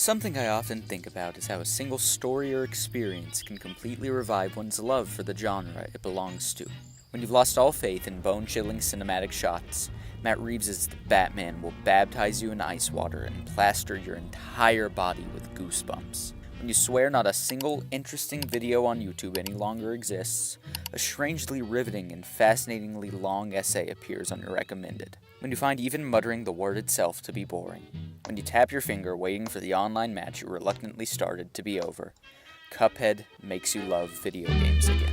Something I often think about is how a single story or experience can completely revive one's love for the genre it belongs to. When you've lost all faith in bone-chilling cinematic shots, Matt Reeves' The Batman will baptize you in ice water and plaster your entire body with goosebumps. When you swear not a single interesting video on YouTube any longer exists, a strangely riveting and fascinatingly long essay appears on your recommended. When you find even muttering the word itself to be boring. When you tap your finger waiting for the online match you reluctantly started to be over, Cuphead makes you love video games again.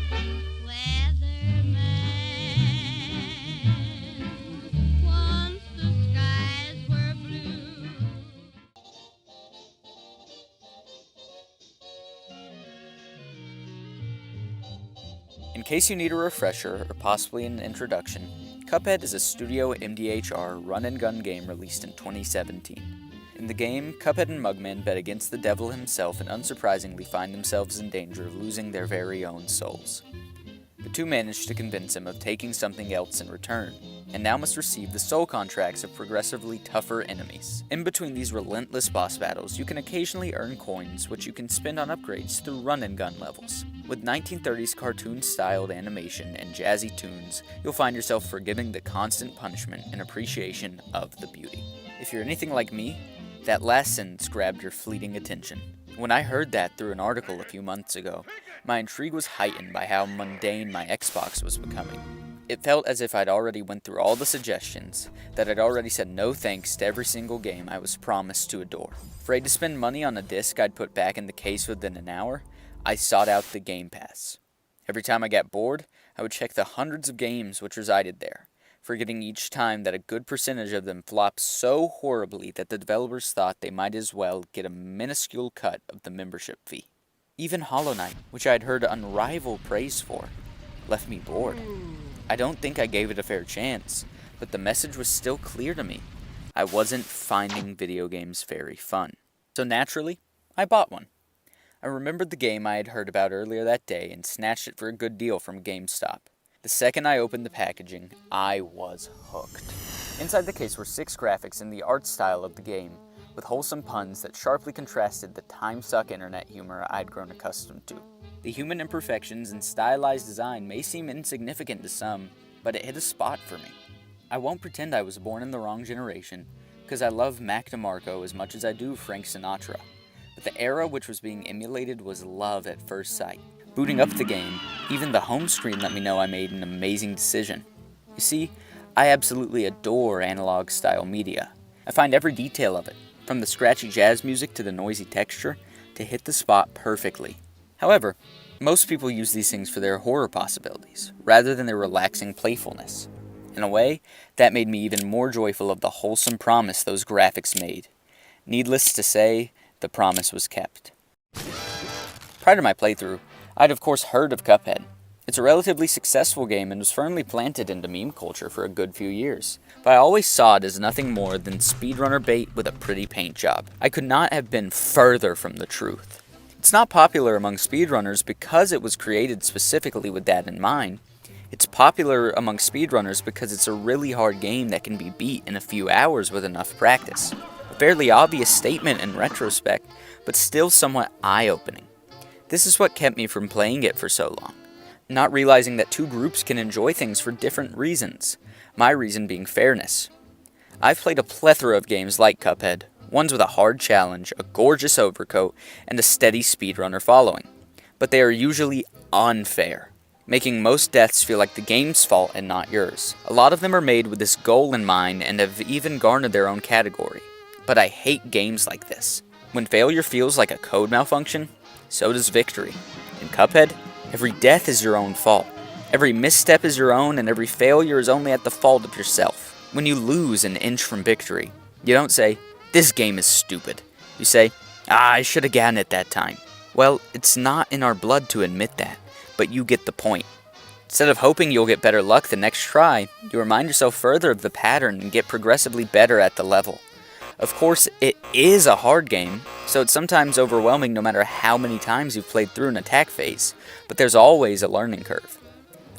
In case you need a refresher, or possibly an introduction, Cuphead is a Studio MDHR run-and-gun game released in 2017. In the game, Cuphead and Mugman bet against the devil himself and unsurprisingly find themselves in danger of losing their very own souls. The two manage to convince him of taking something else in return, and now must receive the soul contracts of progressively tougher enemies. In between these relentless boss battles, you can occasionally earn coins which you can spend on upgrades through run-and-gun levels. With 1930s cartoon-styled animation and jazzy tunes, you'll find yourself forgiving the constant punishment and appreciation of the beauty. If you're anything like me, that last sentence grabbed your fleeting attention. When I heard that through an article a few months ago, my intrigue was heightened by how mundane my Xbox was becoming. It felt as if I'd already went through all the suggestions, that I'd already said no thanks to every single game I was promised to adore. Afraid to spend money on a disc I'd put back in the case within an hour, I sought out the Game Pass. Every time I got bored, I would check the hundreds of games which resided there, forgetting each time that a good percentage of them flopped so horribly that the developers thought they might as well get a minuscule cut of the membership fee. Even Hollow Knight, which I had heard unrivaled praise for, left me bored. I don't think I gave it a fair chance, but the message was still clear to me. I wasn't finding video games very fun. So naturally, I bought one. I remembered the game I had heard about earlier that day and snatched it for a good deal from GameStop. The second I opened the packaging, I was hooked. Inside the case were 6 graphics in the art style of the game, with wholesome puns that sharply contrasted the time-suck internet humor I'd grown accustomed to. The human imperfections and stylized design may seem insignificant to some, but it hit a spot for me. I won't pretend I was born in the wrong generation, because I love Mac DeMarco as much as I do Frank Sinatra, but the era which was being emulated was love at first sight. Booting up the game, even the home screen let me know I made an amazing decision. You see, I absolutely adore analog-style media. I find every detail of it, from the scratchy jazz music to the noisy texture, to hit the spot perfectly. However, most people use these things for their horror possibilities, rather than their relaxing playfulness. In a way, that made me even more joyful of the wholesome promise those graphics made. Needless to say, the promise was kept. Prior to my playthrough, I'd of course heard of Cuphead. It's a relatively successful game and was firmly planted into meme culture for a good few years, but I always saw it as nothing more than speedrunner bait with a pretty paint job. I could not have been further from the truth. It's not popular among speedrunners because it was created specifically with that in mind. It's popular among speedrunners because it's a really hard game that can be beat in a few hours with enough practice. A fairly obvious statement in retrospect, but still somewhat eye-opening. This is what kept me from playing it for so long, not realizing that two groups can enjoy things for different reasons, my reason being fairness. I've played a plethora of games like Cuphead, ones with a hard challenge, a gorgeous overcoat, and a steady speedrunner following, but they are usually unfair, making most deaths feel like the game's fault and not yours. A lot of them are made with this goal in mind and have even garnered their own category, but I hate games like this. When failure feels like a code malfunction, so does victory. In Cuphead, every death is your own fault. Every misstep is your own, and every failure is only at the fault of yourself. When you lose an inch from victory, you don't say, "This game is stupid." You say, "I should have gotten it that time." Well, it's not in our blood to admit that, but you get the point. Instead of hoping you'll get better luck the next try, you remind yourself further of the pattern and get progressively better at the level. Of course, it is a hard game, so it's sometimes overwhelming no matter how many times you've played through an attack phase, but there's always a learning curve.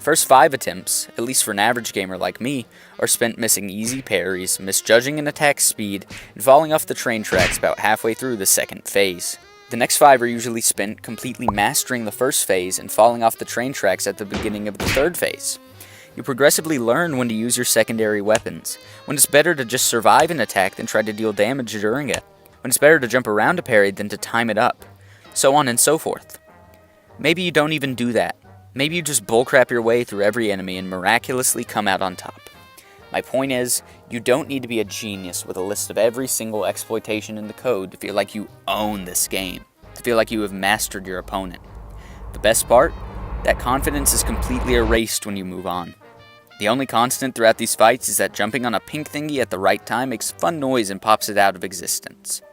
First 5 attempts, at least for an average gamer like me, are spent missing easy parries, misjudging an attack's speed, and falling off the train tracks about halfway through the second phase. The next 5 are usually spent completely mastering the first phase and falling off the train tracks at the beginning of the third phase. You progressively learn when to use your secondary weapons, when it's better to just survive an attack than try to deal damage during it, when it's better to jump around a parry than to time it up, so on and so forth. Maybe you don't even do that. Maybe you just bullcrap your way through every enemy and miraculously come out on top. My point is, you don't need to be a genius with a list of every single exploitation in the code to feel like you own this game, to feel like you have mastered your opponent. The best part? That confidence is completely erased when you move on. The only constant throughout these fights is that jumping on a pink thingy at the right time makes fun noise and pops it out of existence.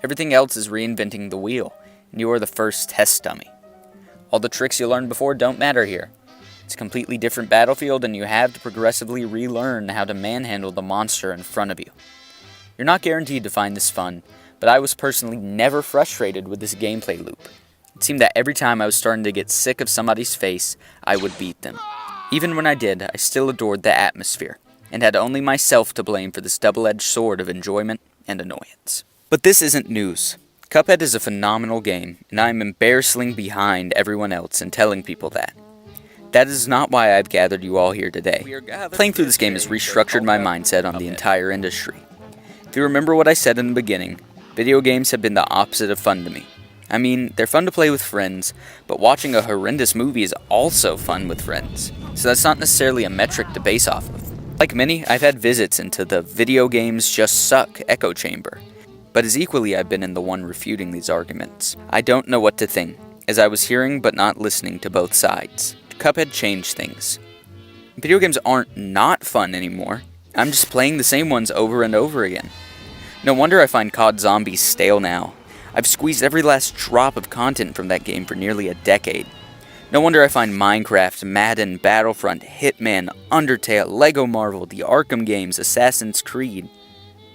Everything else is reinventing the wheel, and you are the first test dummy. All the tricks you learned before don't matter here. It's a completely different battlefield, and you have to progressively relearn how to manhandle the monster in front of you. You're not guaranteed to find this fun, but I was personally never frustrated with this gameplay loop. It seemed that every time I was starting to get sick of somebody's face, I would beat them. Even when I did, I still adored the atmosphere, and had only myself to blame for this double-edged sword of enjoyment and annoyance. But this isn't news. Cuphead is a phenomenal game, and I am embarrassingly behind everyone else in telling people that. That is not why I've gathered you all here today. Playing through this game has restructured my mindset on the entire industry. If you remember what I said in the beginning, video games have been the opposite of fun to me. I mean, they're fun to play with friends, but watching a horrendous movie is also fun with friends, so that's not necessarily a metric to base off of. Like many, I've had visits into the video games just suck echo chamber. But as equally, I've been in the one refuting these arguments. I don't know what to think, as I was hearing but not listening to both sides. Cuphead changed things. Video games aren't not fun anymore. I'm just playing the same ones over and over again. No wonder I find COD Zombies stale now. I've squeezed every last drop of content from that game for nearly a decade. No wonder I find Minecraft, Madden, Battlefront, Hitman, Undertale, Lego Marvel, the Arkham games, Assassin's Creed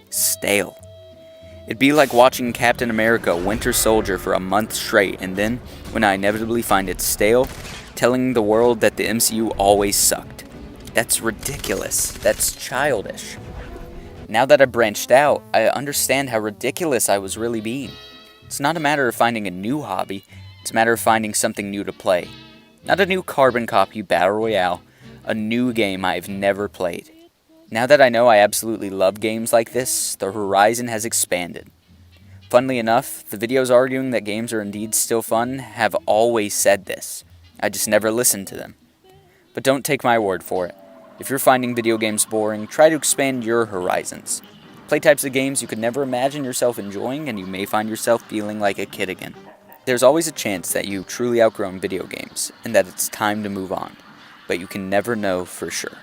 stale. It'd be like watching Captain America Winter Soldier for a month straight, and then, when I inevitably find it stale, telling the world that the MCU always sucked. That's ridiculous. That's childish. Now that I branched out, I understand how ridiculous I was really being. It's not a matter of finding a new hobby, it's a matter of finding something new to play. Not a new carbon copy battle royale, a new game I've never played. Now that I know I absolutely love games like this, the horizon has expanded. Funnily enough, the videos arguing that games are indeed still fun have always said this. I just never listened to them. But don't take my word for it. If you're finding video games boring, try to expand your horizons. Play types of games you could never imagine yourself enjoying, and you may find yourself feeling like a kid again. There's always a chance that you've truly outgrown video games, and that it's time to move on. But you can never know for sure.